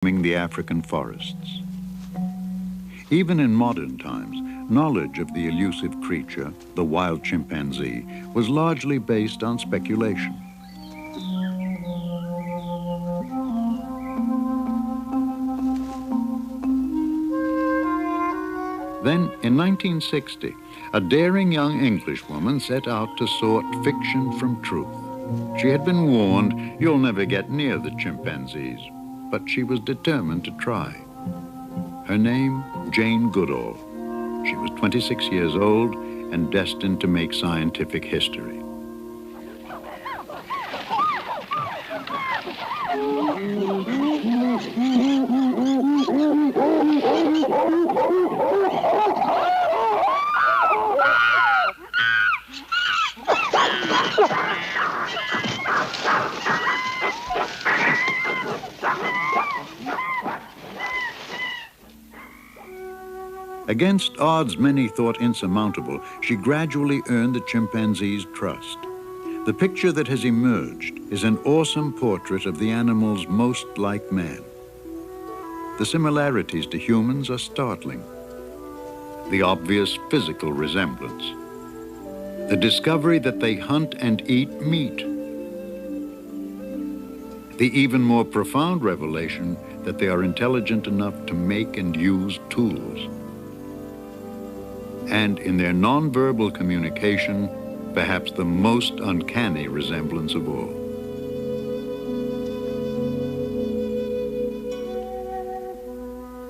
the African forests. Even in modern times, knowledge of the elusive creature, the wild chimpanzee, was largely based on speculation. Then, in 1960, a daring young Englishwoman set out to sort fiction from truth. She had been warned, "You'll never get near the chimpanzees," but she was determined to try. Her name, Jane Goodall. She was 26 years old and destined to make scientific history. Against odds many thought insurmountable, she gradually earned the chimpanzee's trust. The picture that has emerged is an awesome portrait of the animals most like man. The similarities to humans are startling. The obvious physical resemblance. The discovery that they hunt and eat meat. The even more profound revelation that they are intelligent enough to make and use tools. And in their nonverbal communication, perhaps the most uncanny resemblance of all.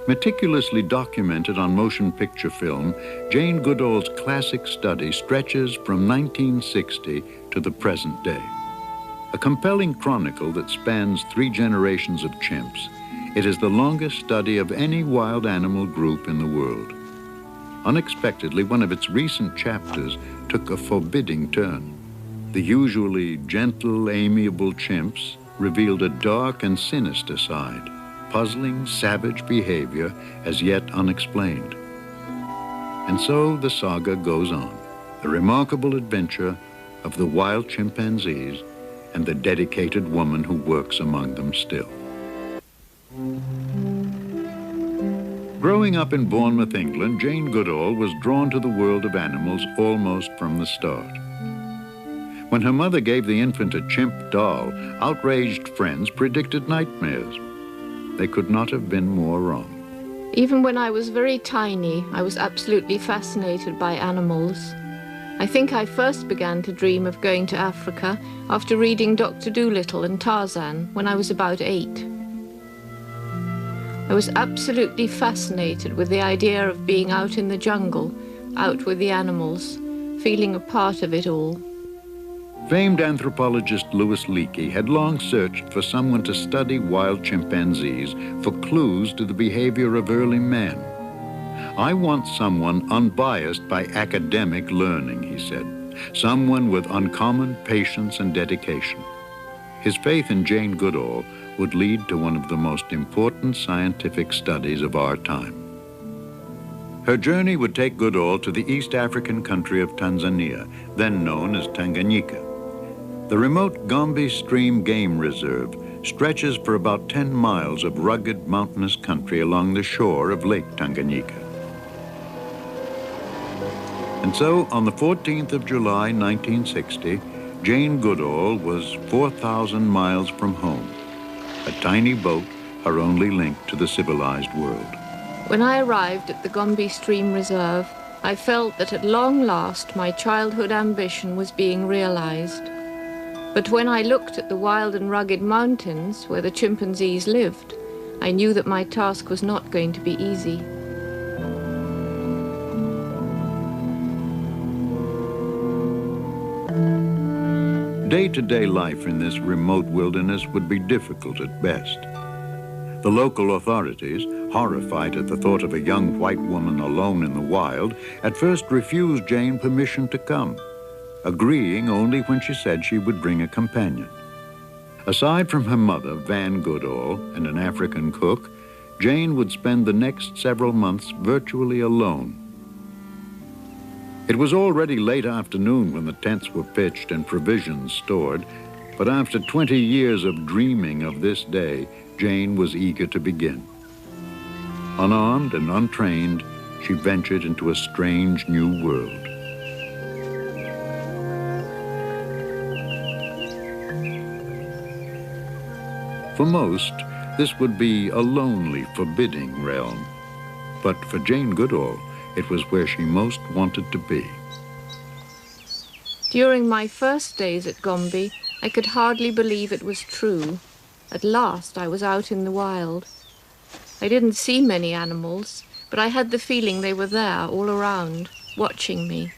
Meticulously documented on motion picture film, Jane Goodall's classic study stretches from 1960 to the present day. A compelling chronicle that spans 3 generations of chimps, it is the longest study of any wild animal group in the world. Unexpectedly, one of its recent chapters took a forbidding turn. The usually gentle, amiable chimps revealed a dark and sinister side, puzzling, savage behavior as yet unexplained. And so the saga goes on, the remarkable adventure of the wild chimpanzees and the dedicated woman who works among them still. Growing up in Bournemouth, England, Jane Goodall was drawn to the world of animals almost from the start. When her mother gave the infant a chimp doll, outraged friends predicted nightmares. They could not have been more wrong. Even when I was very tiny, I was absolutely fascinated by animals. I think I first began to dream of going to Africa after reading Dr. Dolittle and Tarzan when I was about 8. I was absolutely fascinated with the idea of being out in the jungle, out with the animals, feeling a part of it all. Famed anthropologist Louis Leakey had long searched for someone to study wild chimpanzees for clues to the behavior of early man. "I want someone unbiased by academic learning," he said, "someone with uncommon patience and dedication." His faith in Jane Goodall would lead to one of the most important scientific studies of our time. Her journey would take Goodall to the East African country of Tanzania, then known as Tanganyika. The remote Gombe Stream Game Reserve stretches for about 10 miles of rugged mountainous country along the shore of Lake Tanganyika. And so, on the 14th of July, 1960, Jane Goodall was 4,000 miles from home. A tiny boat, her only link to the civilized world. When I arrived at the Gombe Stream Reserve, I felt that at long last my childhood ambition was being realized. But when I looked at the wild and rugged mountains where the chimpanzees lived, I knew that my task was not going to be easy. Day-to-day life in this remote wilderness would be difficult at best. The local authorities, horrified at the thought of a young white woman alone in the wild, at first refused Jane permission to come, agreeing only when she said she would bring a companion. Aside from her mother, Van Goodall, and an African cook, Jane would spend the next several months virtually alone. It was already late afternoon when the tents were pitched and provisions stored, but after 20 years of dreaming of this day, Jane was eager to begin. Unarmed and untrained, she ventured into a strange new world. For most, this would be a lonely, forbidding realm. But for Jane Goodall, it was where she most wanted to be. During my first days at Gombe, I could hardly believe it was true. At last, I was out in the wild. I didn't see many animals, but I had the feeling they were there all around, watching me.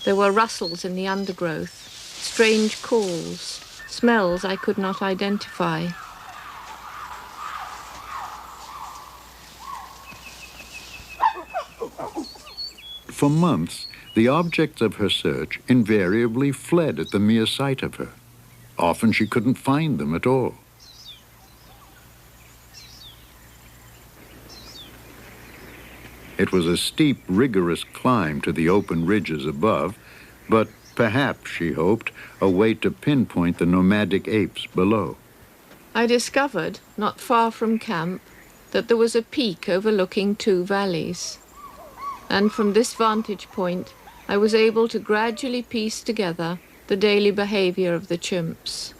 There were rustles in the undergrowth, strange calls, smells I could not identify. For months, the objects of her search invariably fled at the mere sight of her. Often she couldn't find them at all. It was a steep, rigorous climb to the open ridges above, but perhaps, she hoped, a way to pinpoint the nomadic apes below. I discovered, not far from camp, that there was a peak overlooking two valleys. And from this vantage point, I was able to gradually piece together the daily behavior of the chimps.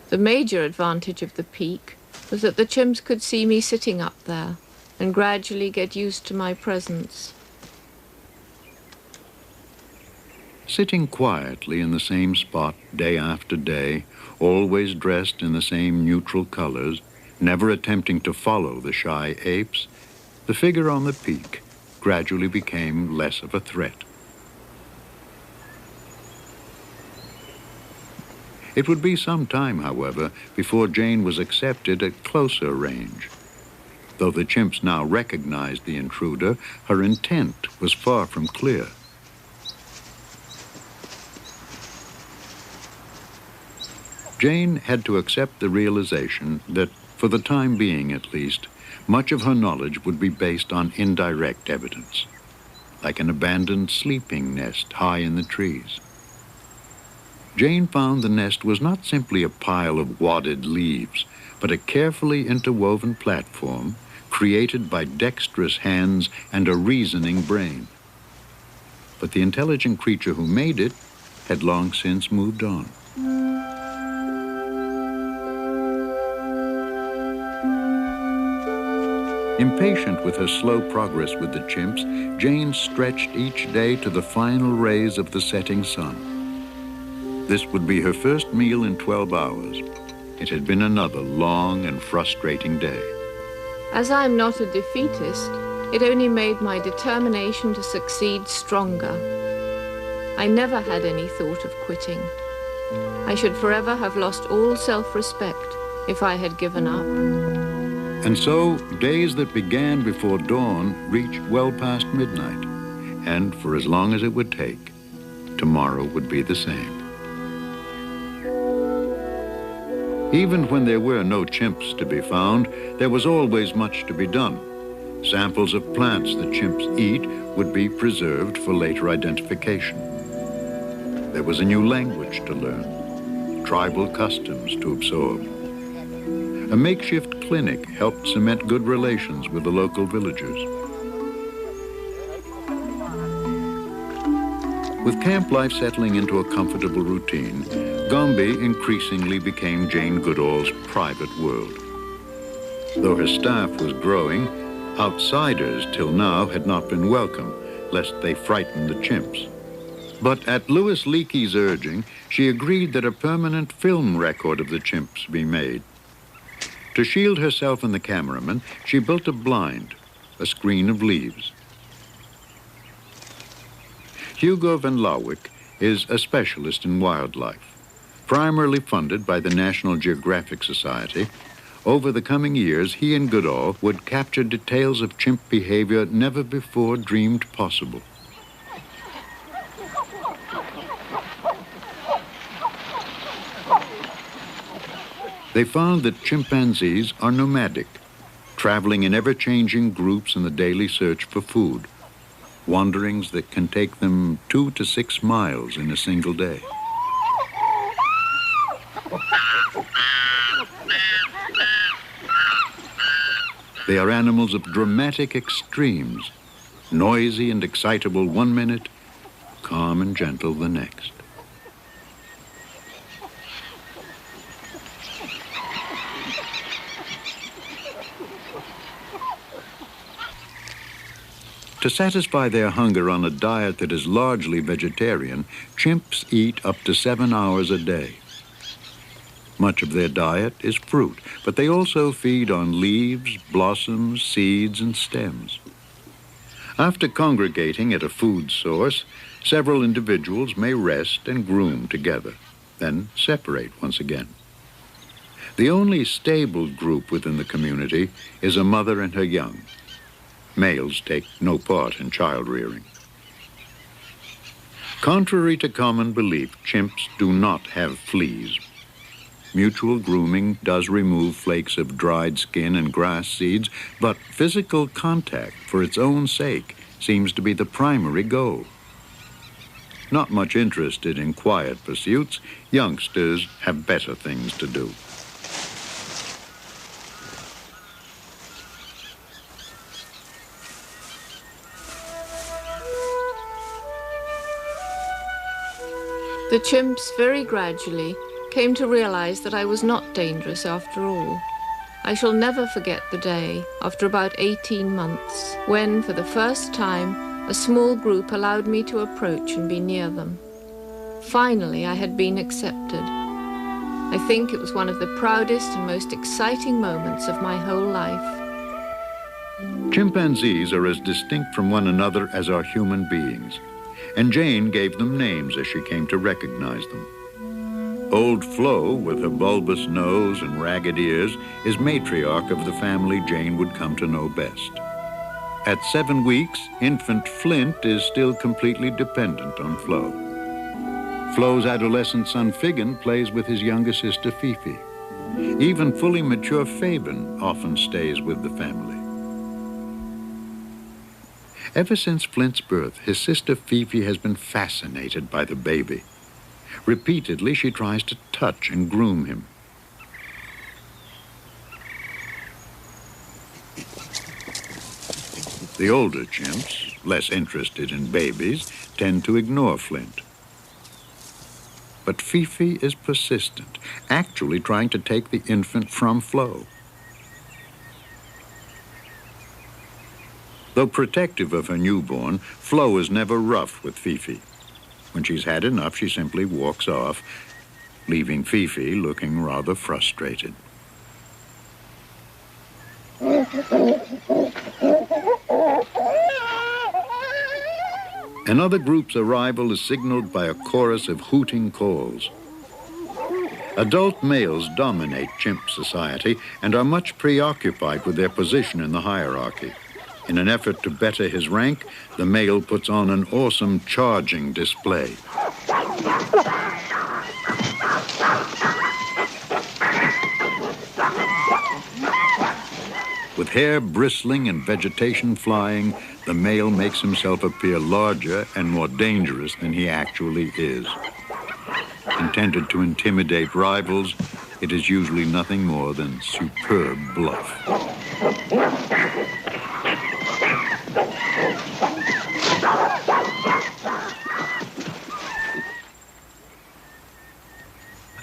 The major advantage of the peak was that the chimps could see me sitting up there and gradually get used to my presence. Sitting quietly in the same spot day after day, always dressed in the same neutral colors, never attempting to follow the shy apes, the figure on the peak gradually became less of a threat. It would be some time, however, before Jane was accepted at closer range. Though the chimps now recognized the intruder, her intent was far from clear. Jane had to accept the realization that, for the time being at least, much of her knowledge would be based on indirect evidence, like an abandoned sleeping nest high in the trees. Jane found the nest was not simply a pile of wadded leaves, but a carefully interwoven platform created by dexterous hands and a reasoning brain. But the intelligent creature who made it had long since moved on. Impatient with her slow progress with the chimps, Jane stretched each day to the final rays of the setting sun. This would be her first meal in 12 hours. It had been another long and frustrating day. As I am not a defeatist, it only made my determination to succeed stronger. I never had any thought of quitting. I should forever have lost all self-respect if I had given up. And so, days that began before dawn reached well past midnight, and for as long as it would take, tomorrow would be the same. Even when there were no chimps to be found, there was always much to be done. Samples of plants that chimps eat would be preserved for later identification. There was a new language to learn, tribal customs to absorb. A makeshift clinic helped cement good relations with the local villagers. With camp life settling into a comfortable routine, Gombe increasingly became Jane Goodall's private world. Though her staff was growing, outsiders till now had not been welcome, lest they frighten the chimps. But at Louis Leakey's urging, she agreed that a permanent film record of the chimps be made. To shield herself and the cameraman, she built a blind, a screen of leaves. Hugo van Lawick is a specialist in wildlife. Primarily funded by the National Geographic Society, over the coming years, he and Goodall would capture details of chimp behavior never before dreamed possible. They found that chimpanzees are nomadic, traveling in ever-changing groups in the daily search for food, wanderings that can take them 2 to 6 miles in a single day. They are animals of dramatic extremes, noisy and excitable one minute, calm and gentle the next. To satisfy their hunger on a diet that is largely vegetarian, chimps eat up to 7 hours a day. Much of their diet is fruit, but they also feed on leaves, blossoms, seeds, and stems. After congregating at a food source, several individuals may rest and groom together, then separate once again. The only stable group within the community is a mother and her young. Males take no part in child rearing. Contrary to common belief, chimps do not have fleas. Mutual grooming does remove flakes of dried skin and grass seeds, but physical contact for its own sake seems to be the primary goal. Not much interested in quiet pursuits, youngsters have better things to do. The chimps very gradually came to realize that I was not dangerous after all. I shall never forget the day, after about 18 months, when for the first time a small group allowed me to approach and be near them. Finally, I had been accepted. I think it was one of the proudest and most exciting moments of my whole life. Chimpanzees are as distinct from one another as are human beings, and Jane gave them names as she came to recognize them. Old Flo, with her bulbous nose and ragged ears, is matriarch of the family Jane would come to know best. At 7 weeks, infant Flint is still completely dependent on Flo. Flo's adolescent son Figgin plays with his younger sister Fifi. Even fully mature Fabian often stays with the family. Ever since Flint's birth, his sister Fifi has been fascinated by the baby. Repeatedly, she tries to touch and groom him. The older chimps, less interested in babies, tend to ignore Flint. But Fifi is persistent, actually trying to take the infant from Flo. Though protective of her newborn, Flo is never rough with Fifi. When she's had enough, she simply walks off, leaving Fifi looking rather frustrated. Another group's arrival is signaled by a chorus of hooting calls. Adult males dominate chimp society and are much preoccupied with their position in the hierarchy. In an effort to better his rank, the male puts on an awesome charging display. With hair bristling and vegetation flying, the male makes himself appear larger and more dangerous than he actually is. Intended to intimidate rivals, it is usually nothing more than superb bluff.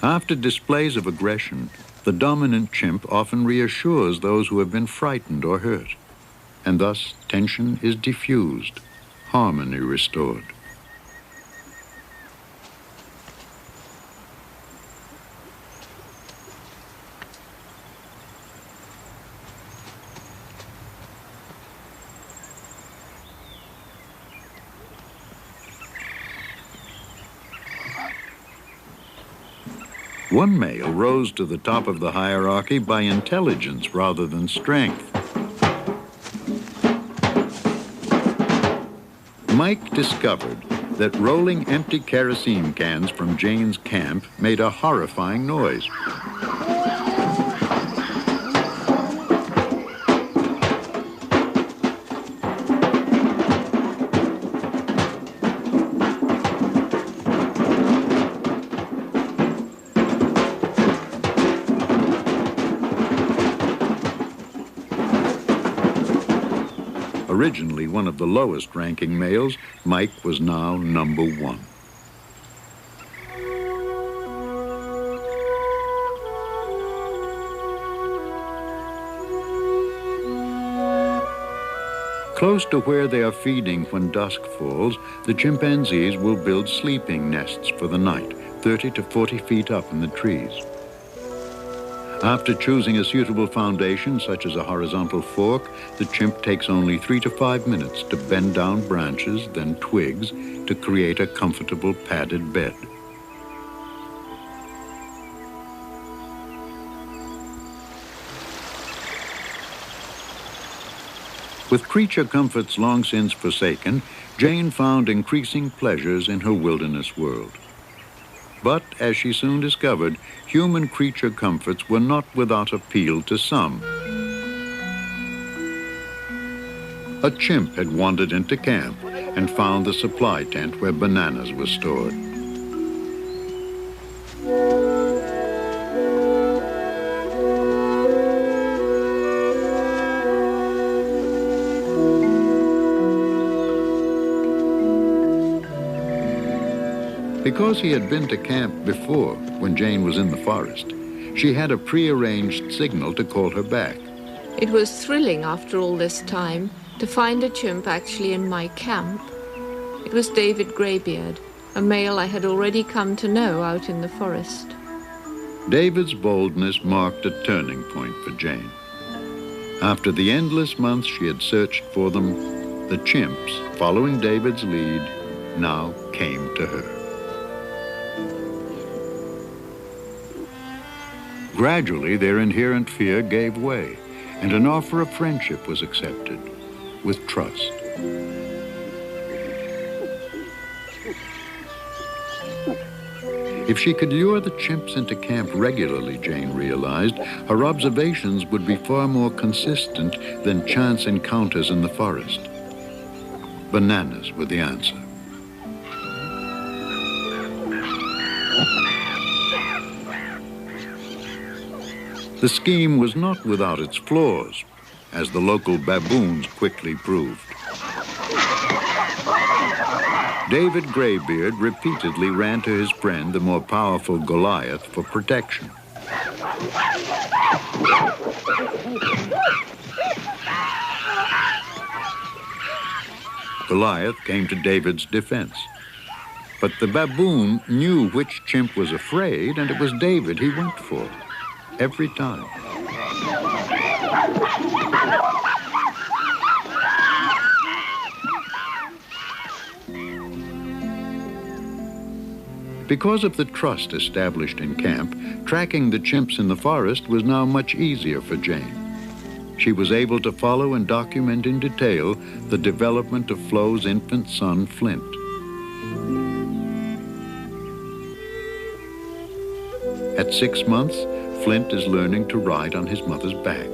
After displays of aggression, the dominant chimp often reassures those who have been frightened or hurt, and thus tension is diffused, harmony restored. One male rose to the top of the hierarchy by intelligence rather than strength. Mike discovered that rolling empty kerosene cans from Jane's camp made a horrifying noise. Originally one of the lowest-ranking males, Mike was now number 1. Close to where they are feeding when dusk falls, the chimpanzees will build sleeping nests for the night, 30 to 40 feet up in the trees. After choosing a suitable foundation, such as a horizontal fork, the chimp takes only 3 to 5 minutes to bend down branches, then twigs, to create a comfortable padded bed. With creature comforts long since forsaken, Jane found increasing pleasures in her wilderness world. But, as she soon discovered, human creature comforts were not without appeal to some. A chimp had wandered into camp and found the supply tent where bananas were stored. Because he had been to camp before, when Jane was in the forest, she had a prearranged signal to call her back. It was thrilling after all this time to find a chimp actually in my camp. It was David Greybeard, a male I had already come to know out in the forest. David's boldness marked a turning point for Jane. After the endless months she had searched for them, the chimps, following David's lead, now came to her. Gradually, their inherent fear gave way, and an offer of friendship was accepted, with trust. If she could lure the chimps into camp regularly, Jane realized, her observations would be far more consistent than chance encounters in the forest. Bananas were the answer. The scheme was not without its flaws, as the local baboons quickly proved. David Greybeard repeatedly ran to his friend, the more powerful Goliath, for protection. Goliath came to David's defense. But the baboon knew which chimp was afraid, and it was David he went for. Every time. Because of the trust established in camp, tracking the chimps in the forest was now much easier for Jane. She was able to follow and document in detail the development of Flo's infant son, Flint. At 6 months, Flint is learning to ride on his mother's back.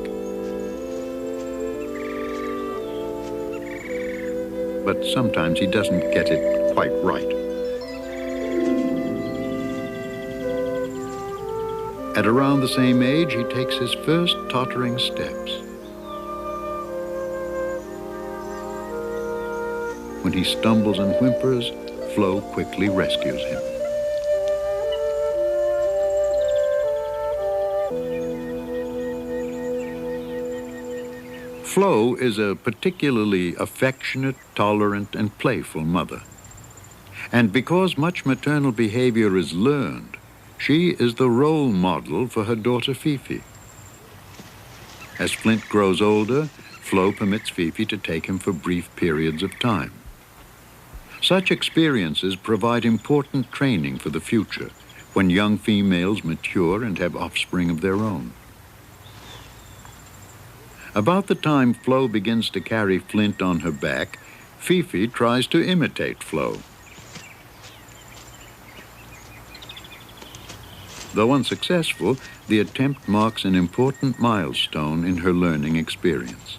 But sometimes he doesn't get it quite right. At around the same age, he takes his first tottering steps. When he stumbles and whimpers, Flo quickly rescues him. Flo is a particularly affectionate, tolerant, and playful mother. And because much maternal behavior is learned, she is the role model for her daughter Fifi. As Flint grows older, Flo permits Fifi to take him for brief periods of time. Such experiences provide important training for the future, when young females mature and have offspring of their own. About the time Flo begins to carry Flint on her back, Fifi tries to imitate Flo. Though unsuccessful, the attempt marks an important milestone in her learning experience.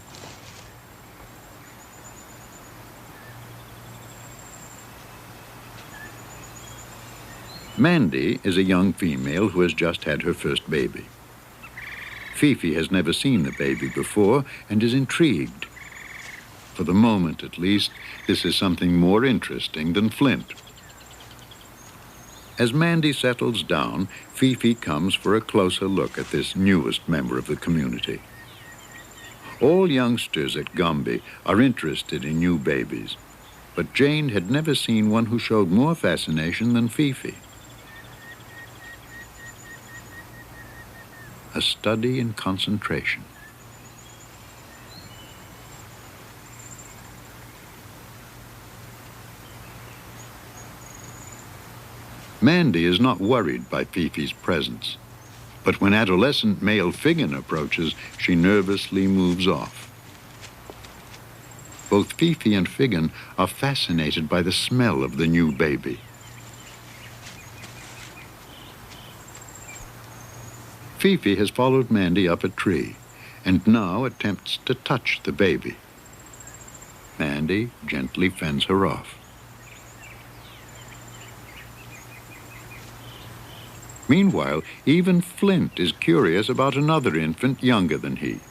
Mandy is a young female who has just had her first baby. Fifi has never seen the baby before and is intrigued. For the moment, at least, this is something more interesting than Flint. As Mandy settles down, Fifi comes for a closer look at this newest member of the community. All youngsters at Gombe are interested in new babies, but Jane had never seen one who showed more fascination than Fifi. A study in concentration. Mandy is not worried by Fifi's presence, but when adolescent male Figgin approaches, she nervously moves off. Both Fifi and Figgin are fascinated by the smell of the new baby. Fifi has followed Mandy up a tree and now attempts to touch the baby. Mandy gently fends her off. Meanwhile, even Flint is curious about another infant younger than he.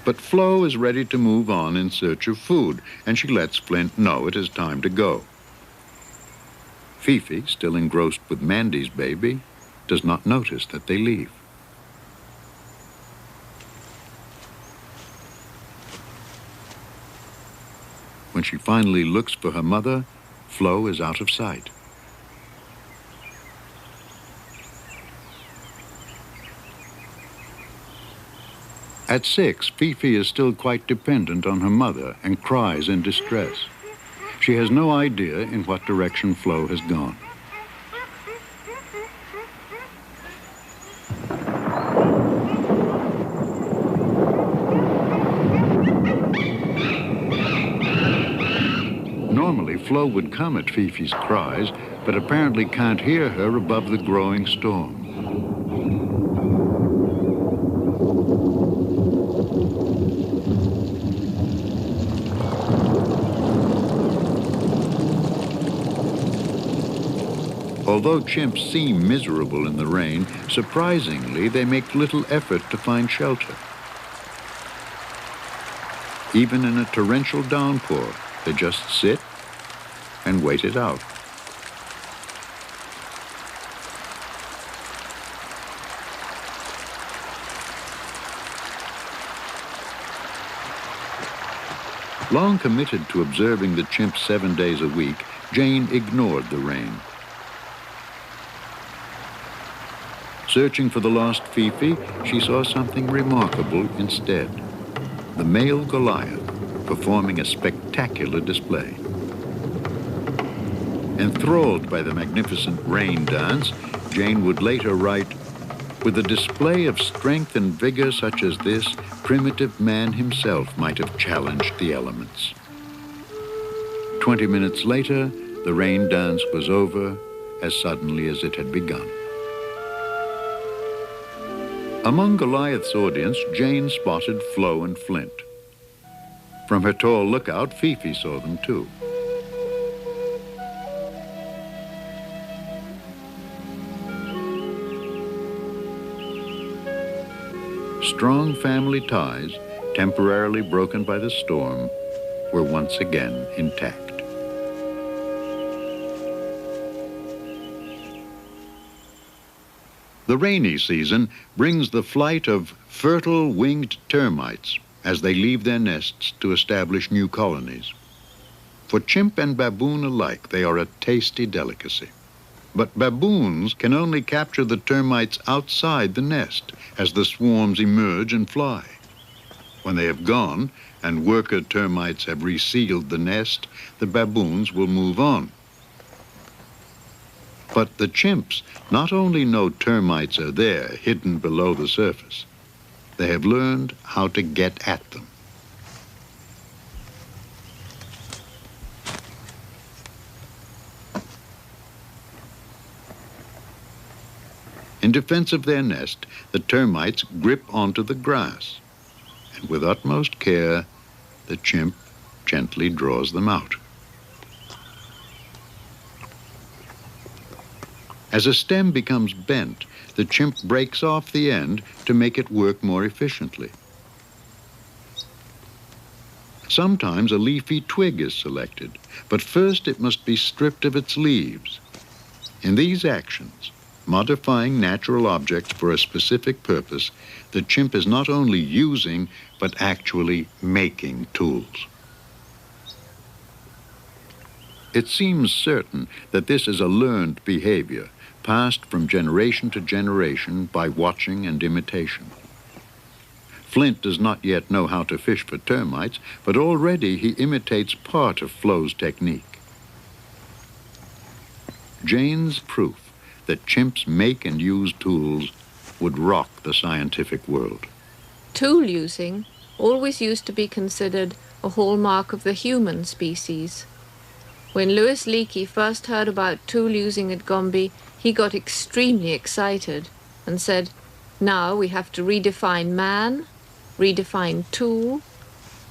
But Flo is ready to move on in search of food, and she lets Flint know it is time to go. Fifi, still engrossed with Mandy's baby, does not notice that they leave. When she finally looks for her mother, Flo is out of sight. At 6, Fifi is still quite dependent on her mother and cries in distress. She has no idea in what direction Flo has gone. Normally, Flo would come at Fifi's cries, but apparently can't hear her above the growing storm. Although chimps seem miserable in the rain, surprisingly, they make little effort to find shelter. Even in a torrential downpour, they just sit and wait it out. Long committed to observing the chimps 7 days a week, Jane ignored the rain. Searching for the lost Fifi, she saw something remarkable instead. The male Goliath performing a spectacular display. Enthralled by the magnificent rain dance, Jane would later write, "With a display of strength and vigor such as this, primitive man himself might have challenged the elements." 20 minutes later, the rain dance was over as suddenly as it had begun. Among Goliath's audience, Jane spotted Flo and Flint. From her tall lookout, Fifi saw them too. Strong family ties, temporarily broken by the storm, were once again intact. The rainy season brings the flight of fertile winged termites as they leave their nests to establish new colonies. For chimp and baboon alike, they are a tasty delicacy. But baboons can only capture the termites outside the nest as the swarms emerge and fly. When they have gone and worker termites have resealed the nest, the baboons will move on. But the chimps not only know termites are there, hidden below the surface, they have learned how to get at them. In defense of their nest, the termites grip onto the grass, and with utmost care, the chimp gently draws them out. As a stem becomes bent, the chimp breaks off the end to make it work more efficiently. Sometimes a leafy twig is selected, but first it must be stripped of its leaves. In these actions, modifying natural objects for a specific purpose, the chimp is not only using, but actually making tools. It seems certain that this is a learned behavior, passed from generation to generation by watching and imitation. Flint does not yet know how to fish for termites, but already he imitates part of Flo's technique. Jane's proof that chimps make and use tools would rock the scientific world. Tool using always used to be considered a hallmark of the human species. When Louis Leakey first heard about tool using at Gombe, he got extremely excited and said, "Now we have to redefine man, redefine tool,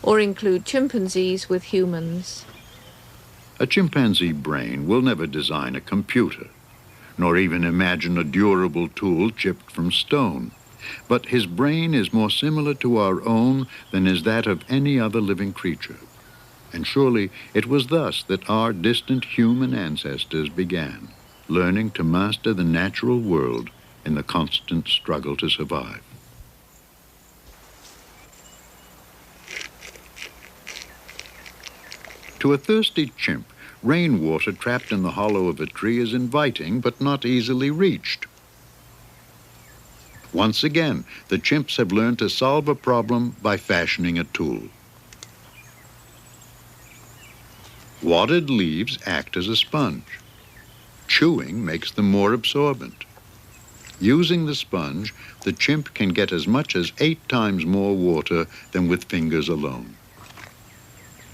or include chimpanzees with humans." A chimpanzee brain will never design a computer, nor even imagine a durable tool chipped from stone. But his brain is more similar to our own than is that of any other living creature. And surely it was thus that our distant human ancestors began, learning to master the natural world in the constant struggle to survive. To a thirsty chimp, rainwater trapped in the hollow of a tree is inviting but not easily reached. Once again, the chimps have learned to solve a problem by fashioning a tool. Wadded leaves act as a sponge. Chewing makes them more absorbent. Using the sponge, the chimp can get as much as 8 times more water than with fingers alone.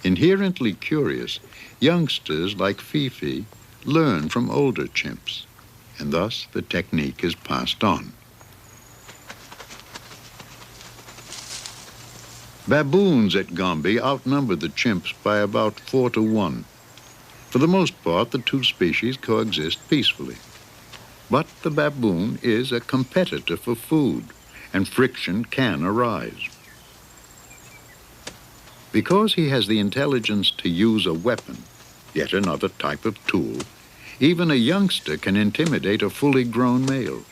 Inherently curious, youngsters like Fifi learn from older chimps, and thus the technique is passed on. Baboons at Gombe outnumber the chimps by about 4 to 1. For the most part, the two species coexist peacefully. But the baboon is a competitor for food, and friction can arise. Because he has the intelligence to use a weapon, yet another type of tool, even a youngster can intimidate a fully grown male.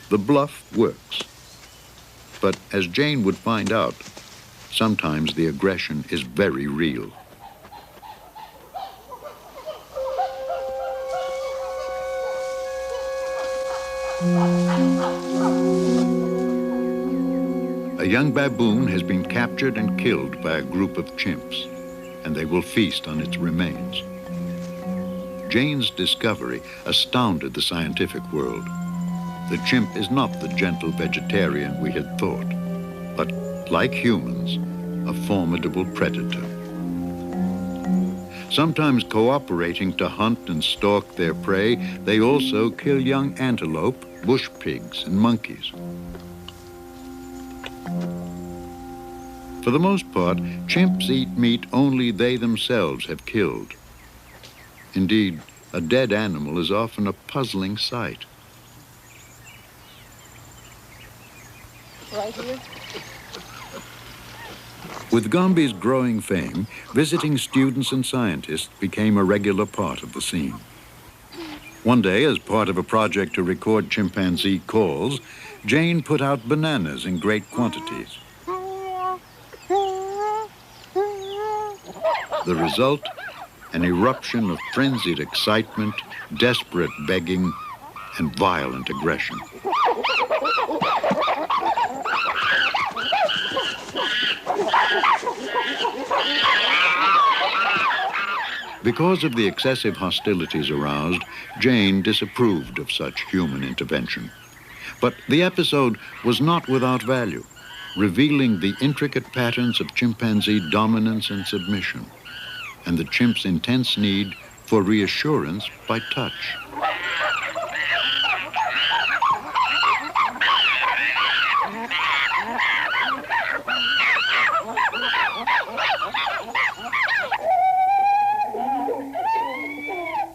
The bluff works. But as Jane would find out, sometimes the aggression is very real. A young baboon has been captured and killed by a group of chimps, and they will feast on its remains. Jane's discovery astounded the scientific world. The chimp is not the gentle vegetarian we had thought, but, like humans, a formidable predator. Sometimes cooperating to hunt and stalk their prey, they also kill young antelope, bush pigs, and monkeys. For the most part, chimps eat meat only they themselves have killed. Indeed, a dead animal is often a puzzling sight. Right here. With Gombe's growing fame, visiting students and scientists became a regular part of the scene. One day, as part of a project to record chimpanzee calls, Jane put out bananas in great quantities. The result, an eruption of frenzied excitement, desperate begging, and violent aggression. Because of the excessive hostilities aroused, Jane disapproved of such human intervention. But the episode was not without value, revealing the intricate patterns of chimpanzee dominance and submission, and the chimp's intense need for reassurance by touch.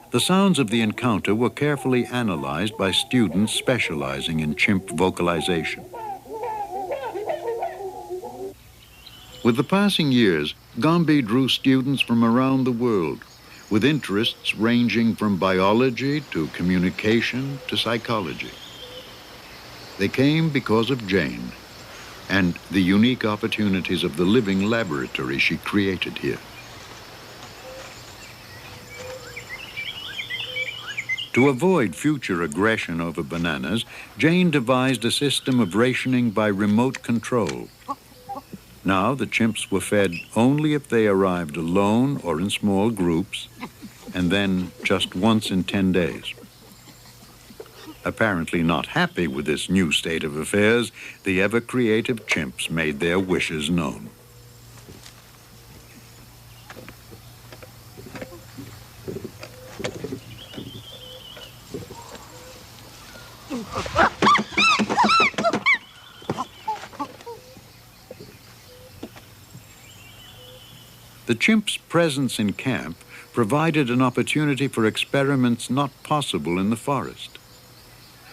The sounds of the encounter were carefully analyzed by students specializing in chimp vocalization. With the passing years, Gombe drew students from around the world, with interests ranging from biology to communication to psychology. They came because of Jane and the unique opportunities of the living laboratory she created here. To avoid future aggression over bananas, Jane devised a system of rationing by remote control. Now the chimps were fed only if they arrived alone or in small groups, and then just once in 10 days. Apparently not happy with this new state of affairs, the ever-creative chimps made their wishes known. The chimps' presence in camp provided an opportunity for experiments not possible in the forest.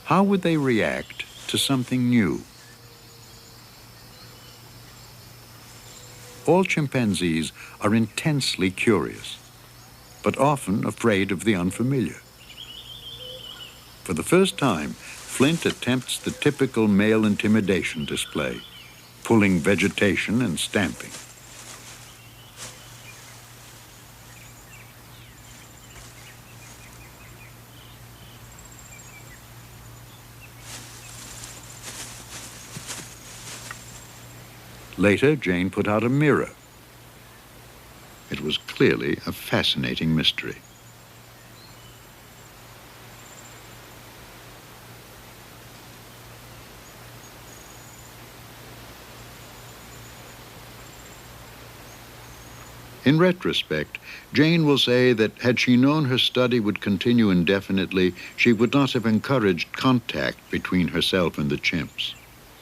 How would they react to something new? All chimpanzees are intensely curious, but often afraid of the unfamiliar. For the first time, Flint attempts the typical male intimidation display, pulling vegetation and stamping. Later, Jane put out a mirror. It was clearly a fascinating mystery. In retrospect, Jane will say that had she known her study would continue indefinitely, she would not have encouraged contact between herself and the chimps.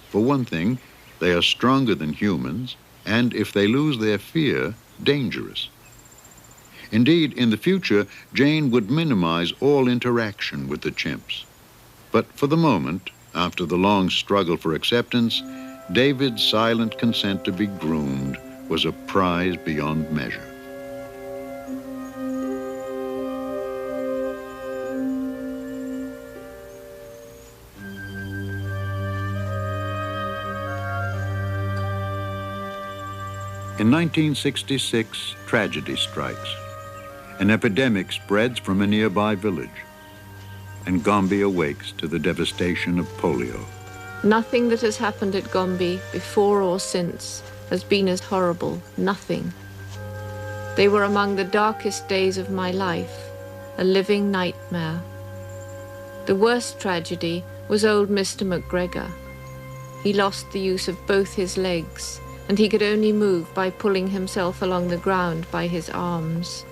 For one thing, they are stronger than humans, and if they lose their fear, dangerous. Indeed, in the future, Jane would minimize all interaction with the chimps. But for the moment, after the long struggle for acceptance, David's silent consent to be groomed was a prize beyond measure. In 1966, tragedy strikes. An epidemic spreads from a nearby village, and Gombe awakes to the devastation of polio. Nothing that has happened at Gombe, before or since, has been as horrible. Nothing. They were among the darkest days of my life, a living nightmare. The worst tragedy was old Mr. McGregor. He lost the use of both his legs, and he could only move by pulling himself along the ground by his arms.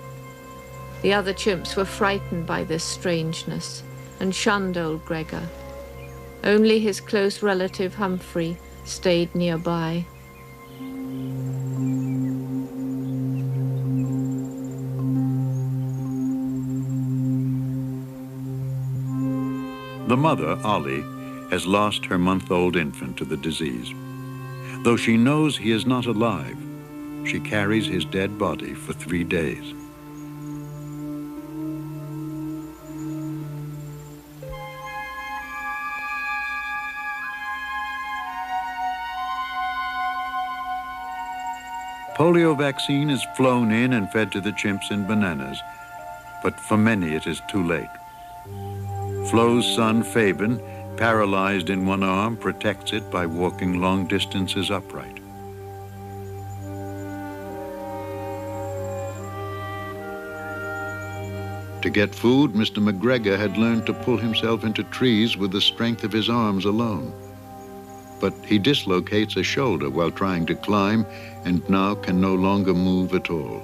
The other chimps were frightened by this strangeness and shunned old Gregor. Only his close relative Humphrey stayed nearby. The mother, Ollie, has lost her month-old infant to the disease. Though she knows he is not alive, she carries his dead body for 3 days. Polio vaccine is flown in and fed to the chimps in bananas, but for many it is too late. Flo's son, Fabian, paralyzed in one arm, protects it by walking long distances upright. To get food, Mr. McGregor had learned to pull himself into trees with the strength of his arms alone. But he dislocates a shoulder while trying to climb and now can no longer move at all.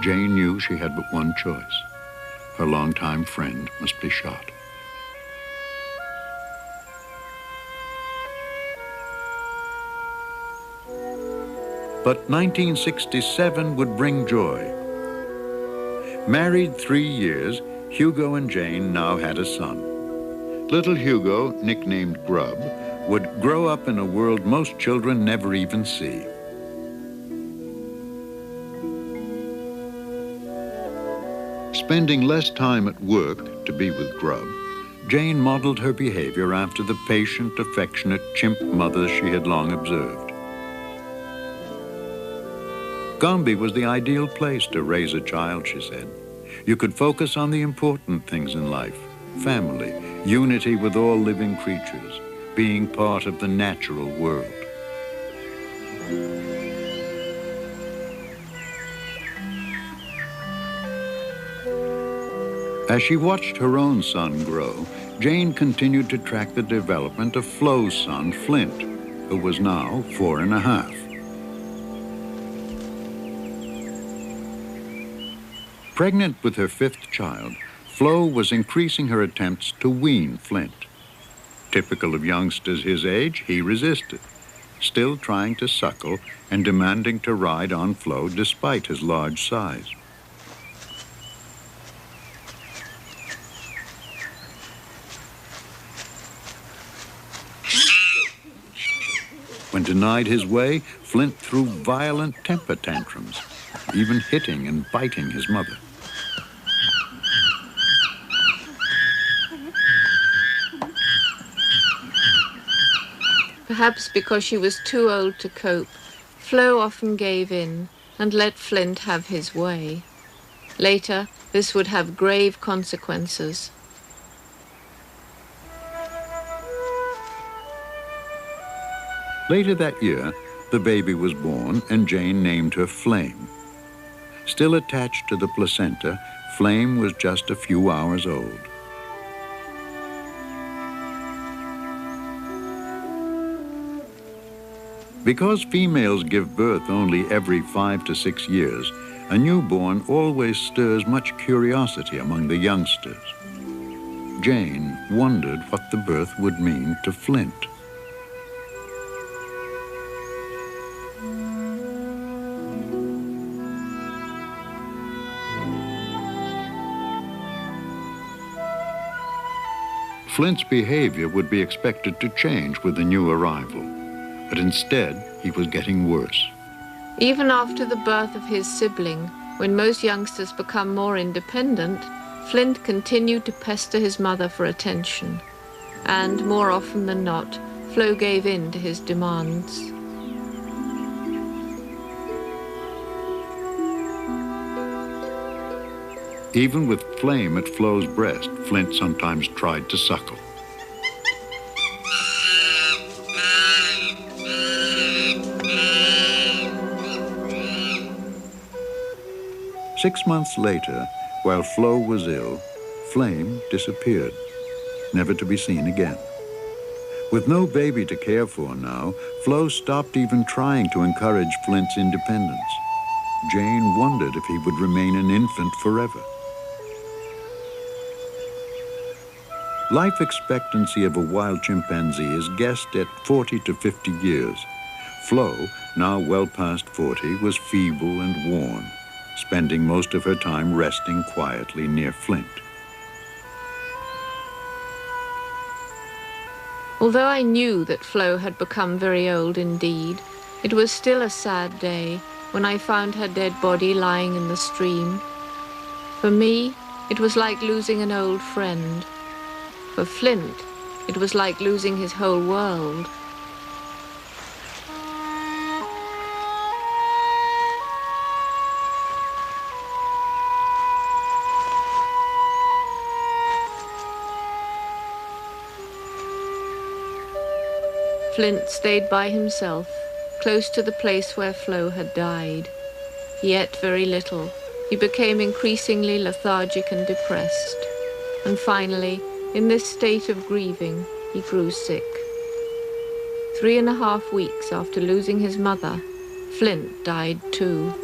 Jane knew she had but one choice. Her longtime friend must be shot. But 1967 would bring joy. Married 3 years, Hugo and Jane now had a son. Little Hugo, nicknamed Grub, would grow up in a world most children never even see. Spending less time at work to be with Grub, Jane modeled her behavior after the patient, affectionate chimp mothers she had long observed. Gombe was the ideal place to raise a child, she said. You could focus on the important things in life: family, unity with all living creatures, being part of the natural world. As she watched her own son grow, Jane continued to track the development of Flo's son, Flint, who was now 4½. Pregnant with her 5th child, Flo was increasing her attempts to wean Flint. Typical of youngsters his age, he resisted, still trying to suckle and demanding to ride on Flo despite his large size. When denied his way, Flint threw violent temper tantrums, even hitting and biting his mother. Perhaps because she was too old to cope, Flo often gave in and let Flint have his way. Later, this would have grave consequences. Later that year, the baby was born and Jane named her Flame. Still attached to the placenta, Flame was just a few hours old. Because females give birth only every 5 to 6 years, a newborn always stirs much curiosity among the youngsters. Jane wondered what the birth would mean to Flint. Flint's behavior would be expected to change with the new arrival, but instead he was getting worse. Even after the birth of his sibling, when most youngsters become more independent, Flint continued to pester his mother for attention. And more often than not, Flo gave in to his demands. Even with Flame at Flo's breast, Flint sometimes tried to suckle. Six months later, while Flo was ill, Flame disappeared, never to be seen again. With no baby to care for now, Flo stopped even trying to encourage Flint's independence. Jane wondered if he would remain an infant forever. Life expectancy of a wild chimpanzee is guessed at 40 to 50 years. Flo, now well past 40, was feeble and worn, spending most of her time resting quietly near Flint. Although I knew that Flo had become very old indeed, it was still a sad day when I found her dead body lying in the stream. For me, it was like losing an old friend. For Flint, it was like losing his whole world. Flint stayed by himself, close to the place where Flo had died. He ate very little. He became increasingly lethargic and depressed. And finally, in this state of grieving, he grew sick. 3.5 weeks after losing his mother, Flint died too.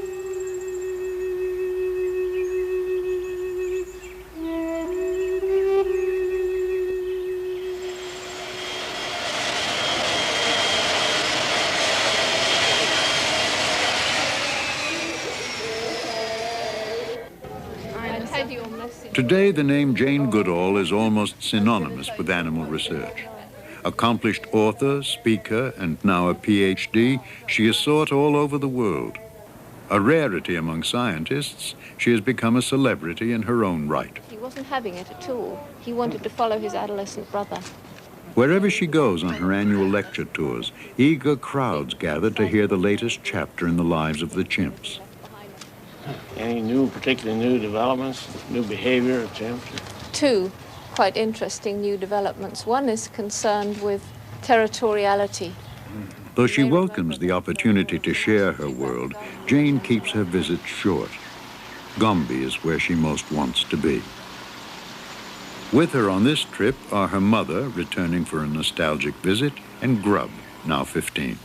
I had your message. Today, the name Jane Goodall is almost synonymous with animal research. Accomplished author, speaker, and now a PhD, she is sought all over the world. A rarity among scientists, she has become a celebrity in her own right. He wasn't having it at all. He wanted to follow his adolescent brother. Wherever she goes on her annual lecture tours, eager crowds gather to hear the latest chapter in the lives of the chimps. Any particularly new developments, new behavior of chimps? Two quite interesting new developments. One is concerned with territoriality. Though she welcomes the opportunity to share her world, Jane keeps her visits short. Gombe is where she most wants to be. With her on this trip are her mother, returning for a nostalgic visit, and Grub, now 15.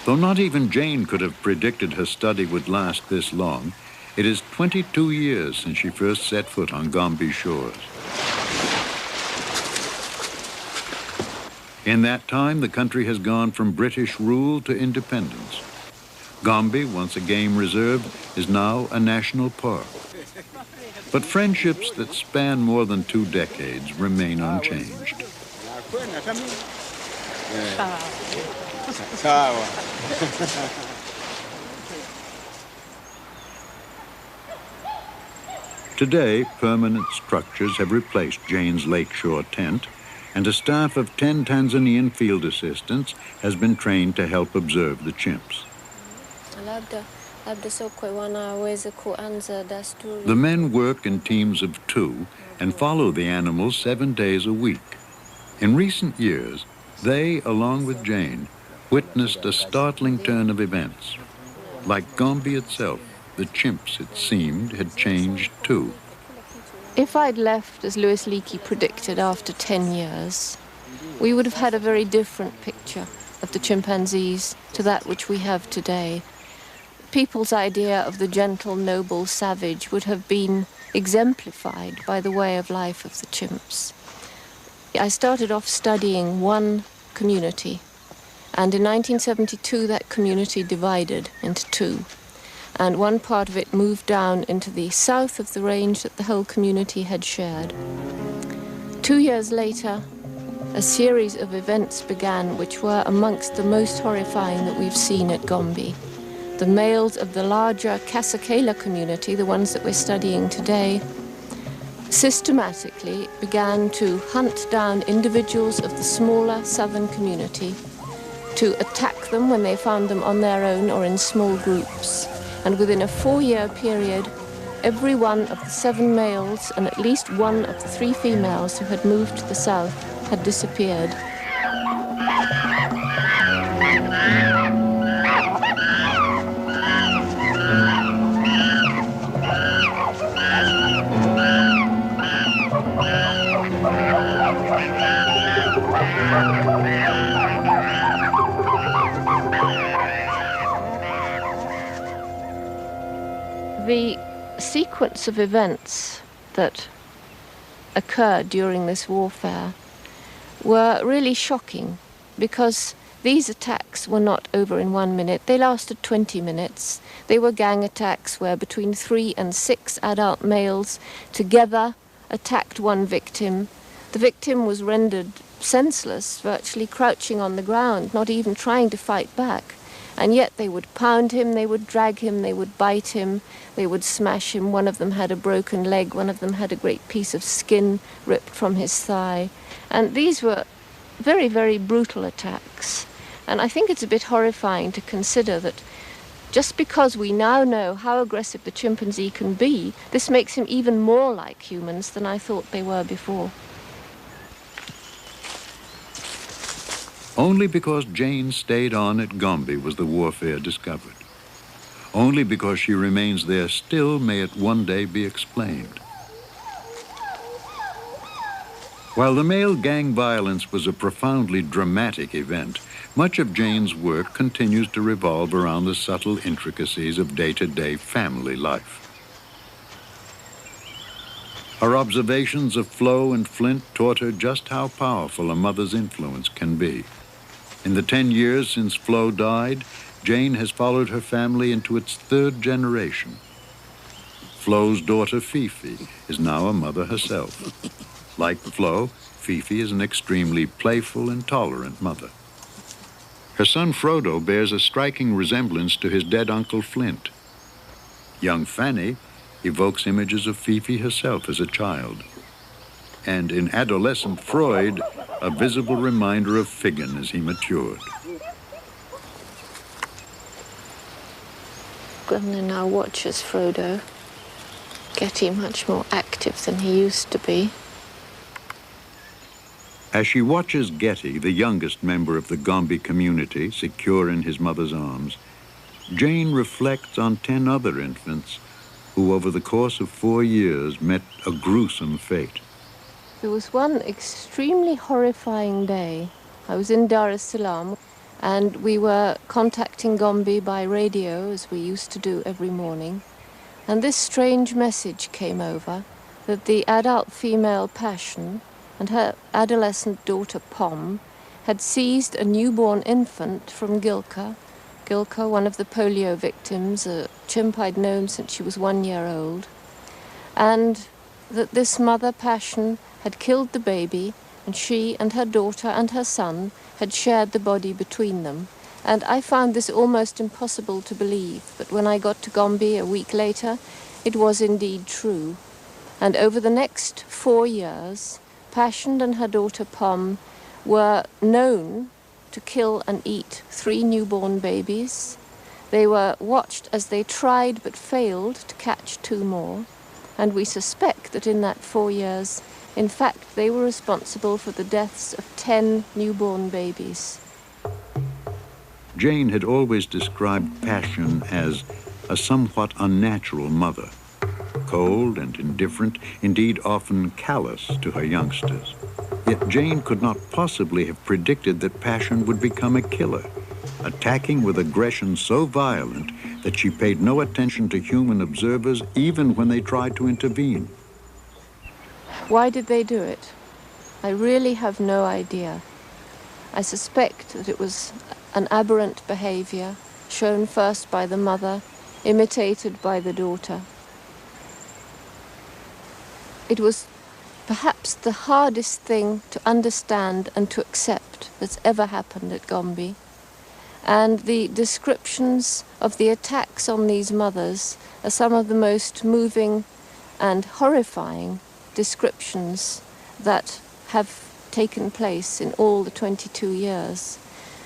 Though not even Jane could have predicted her study would last this long, it is 22 years since she first set foot on Gombe shores. In that time, the country has gone from British rule to independence. Gombe, once a game reserve, is now a national park. But friendships that span more than 2 decades remain unchanged. Today, permanent structures have replaced Jane's lakeshore tent, and a staff of 10 Tanzanian field assistants has been trained to help observe the chimps. The men work in teams of 2 and follow the animals 7 days a week. In recent years, they, along with Jane, witnessed a startling turn of events. Like Gombe itself, the chimps, it seemed, had changed too. If I'd left, as Louis Leakey predicted, after 10 years, we would have had a very different picture of the chimpanzees to that which we have today. People's idea of the gentle, noble savage would have been exemplified by the way of life of the chimps. I started off studying one community, and in 1972 that community divided into 2. And one part of it moved down into the south of the range that the whole community had shared. 2 years later, a series of events began which were amongst the most horrifying that we've seen at Gombe. The males of the larger Kasakela community, the ones that we're studying today, systematically began to hunt down individuals of the smaller southern community, to attack them when they found them on their own or in small groups. And within a 4-year period, every one of the 7 males and at least one of the 3 females who had moved to the south had disappeared. The sequence of events that occurred during this warfare were really shocking, because these attacks were not over in 1 minute. They lasted 20 minutes. They were gang attacks where between 3 and 6 adult males together attacked one victim. The victim was rendered senseless, virtually crouching on the ground, not even trying to fight back. And yet they would pound him, they would drag him, they would bite him, they would smash him. One of them had a broken leg, one of them had a great piece of skin ripped from his thigh. And these were very, very brutal attacks. And I think it's a bit horrifying to consider that just because we now know how aggressive the chimpanzee can be, this makes him even more like humans than I thought they were before. Only because Jane stayed on at Gombe was the warfare discovered. Only because she remains there still may it one day be explained. While the male gang violence was a profoundly dramatic event, much of Jane's work continues to revolve around the subtle intricacies of day-to-day family life. Her observations of Flo and Flint taught her just how powerful a mother's influence can be. In the 10 years since Flo died, Jane has followed her family into its third generation. Flo's daughter, Fifi, is now a mother herself. Like Flo, Fifi is an extremely playful and tolerant mother. Her son, Frodo, bears a striking resemblance to his dead Uncle Flint. Young Fanny evokes images of Fifi herself as a child. And in adolescent Freud, a visible reminder of Figgin as he matured. Gremlin now watches Frodo, getting much more active than he used to be. As she watches Getty, the youngest member of the Gombe community, secure in his mother's arms, Jane reflects on 10 other infants who over the course of 4 years met a gruesome fate. There was one extremely horrifying day. I was in Dar es Salaam and we were contacting Gombe by radio, as we used to do every morning. And this strange message came over that the adult female Passion and her adolescent daughter Pom had seized a newborn infant from Gilka. Gilka, one of the polio victims, a chimp I'd known since she was 1 year old. And that this mother, Passion, had killed the baby, and she and her daughter and her son had shared the body between them. And I found this almost impossible to believe, but when I got to Gombe a week later, it was indeed true. And over the next 4 years, Passion and her daughter Pom were known to kill and eat 3 newborn babies. They were watched as they tried but failed to catch 2 more. And we suspect that in that 4 years, in fact, they were responsible for the deaths of 10 newborn babies. Jane had always described Passion as a somewhat unnatural mother, cold and indifferent, indeed often callous to her youngsters. Yet Jane could not possibly have predicted that Passion would become a killer, attacking with aggression so violent that she paid no attention to human observers even when they tried to intervene. Why did they do it? I really have no idea. I suspect that it was an aberrant behavior, shown first by the mother, imitated by the daughter. It was perhaps the hardest thing to understand and to accept that's ever happened at Gombe. And the descriptions of the attacks on these mothers are some of the most moving and horrifying descriptions that have taken place in all the 22 years.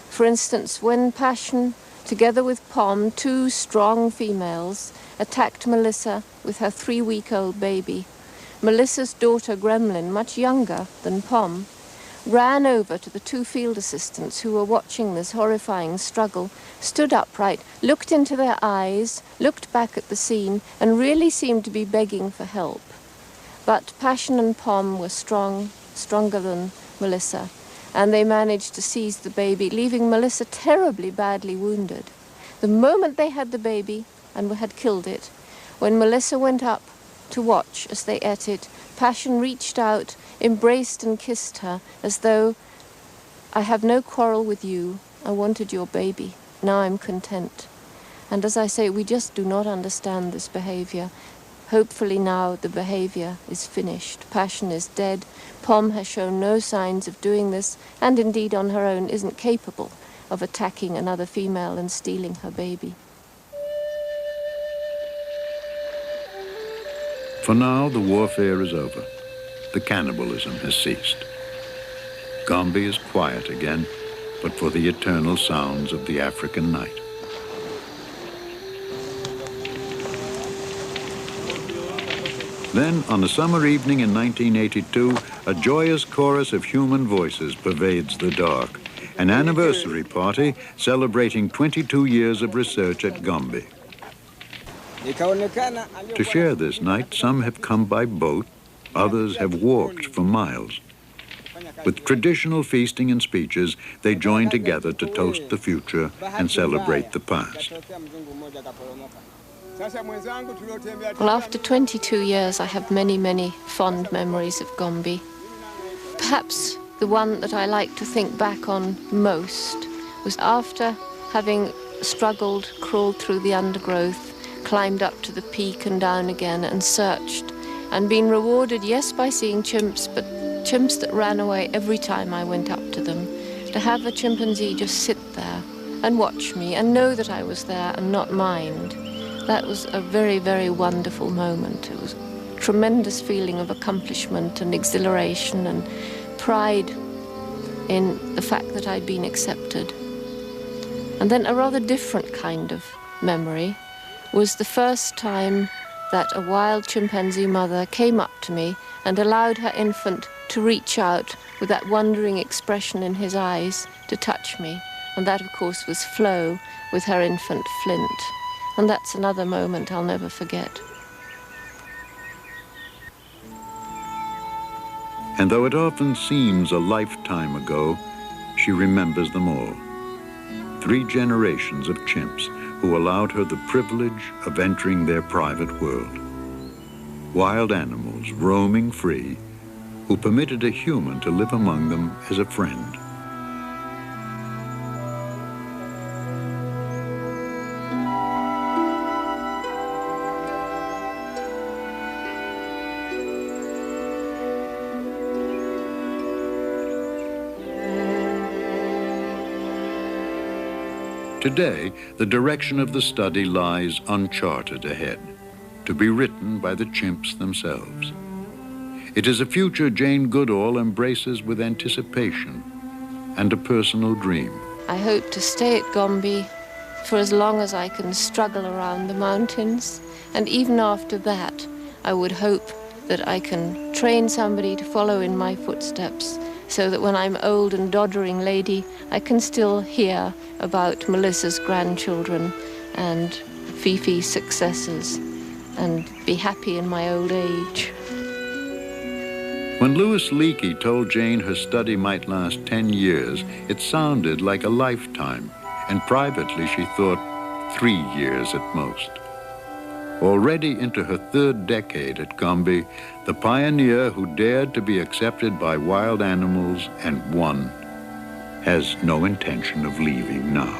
For instance, when Passion, together with Pom, 2 strong females, attacked Melissa with her 3-week-old baby, Melissa's daughter Gremlin, much younger than Pom, ran over to the 2 field assistants who were watching this horrifying struggle, stood upright, looked into their eyes, looked back at the scene, and really seemed to be begging for help. But Passion and Pom were stronger than Melissa, and they managed to seize the baby, leaving Melissa terribly badly wounded. The moment they had the baby and had killed it, when Melissa went up to watch as they ate it, Passion reached out, embraced and kissed her, as though, "I have no quarrel with you, I wanted your baby, now I'm content." And as I say, we just do not understand this behavior. Hopefully now the behavior is finished. Passion is dead. Pom has shown no signs of doing this, and indeed on her own isn't capable of attacking another female and stealing her baby. For now, the warfare is over. The cannibalism has ceased. Gombe is quiet again, but for the eternal sounds of the African night. Then, on a summer evening in 1982, a joyous chorus of human voices pervades the dark. An anniversary party celebrating 22 years of research at Gombe. To share this night, some have come by boat, others have walked for miles. With traditional feasting and speeches, they join together to toast the future and celebrate the past. Well, after 22 years, I have many, many fond memories of Gombe. Perhaps the one that I like to think back on most was after having struggled, crawled through the undergrowth, climbed up to the peak and down again and searched, and been rewarded, yes, by seeing chimps, but chimps that ran away every time I went up to them. To have a chimpanzee just sit there and watch me and know that I was there and not mind, that was a very, very wonderful moment. It was a tremendous feeling of accomplishment and exhilaration and pride in the fact that I'd been accepted. And then a rather different kind of memory was the first time that a wild chimpanzee mother came up to me and allowed her infant to reach out with that wondering expression in his eyes to touch me. And that, of course, was Flo with her infant Flint. And that's another moment I'll never forget. And though it often seems a lifetime ago, she remembers them all. 3 generations of chimps who allowed her the privilege of entering their private world. Wild animals roaming free, who permitted a human to live among them as a friend. Today, the direction of the study lies uncharted ahead, to be written by the chimps themselves. It is a future Jane Goodall embraces with anticipation and a personal dream. I hope to stay at Gombe for as long as I can struggle around the mountains, and even after that, I would hope that I can train somebody to follow in my footsteps, so that when I'm old and doddering lady, I can still hear about Melissa's grandchildren and Fifi's successors and be happy in my old age. When Louis Leakey told Jane her study might last 10 years, it sounded like a lifetime, and privately she thought 3 years at most. Already into her 3rd decade at Gombe, the pioneer who dared to be accepted by wild animals and won has no intention of leaving now.